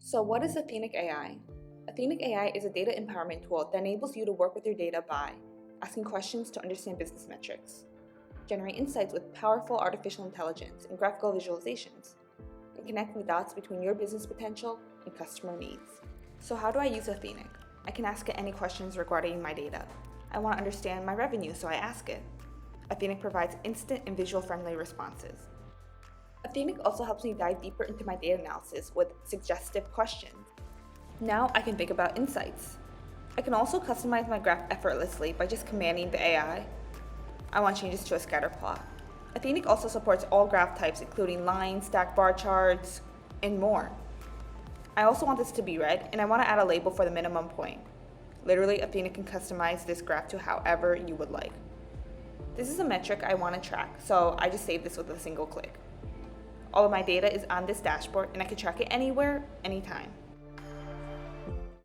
So what is Athenic AI? Athenic AI is a data empowerment tool that enables you to work with your data by asking questions to understand business metrics, generate insights with powerful artificial intelligence and graphical visualizations, and connecting the dots between your business potential and customer needs. So how do I use Athenic? I can ask it any questions regarding my data. I want to understand my revenue, so I ask it. Athenic provides instant and visual-friendly responses. Athenic also helps me dive deeper into my data analysis with suggestive questions. Now I can think about insights. I can also customize my graph effortlessly by just commanding the AI. I want changes to a scatter plot. Athenic also supports all graph types, including lines, stacked bar charts, and more. I also want this to be red, and I want to add a label for the minimum point. Literally, Athenic can customize this graph to however you would like. This is a metric I want to track, so I just save this with a single click. All of my data is on this dashboard, and I can track it anywhere, anytime.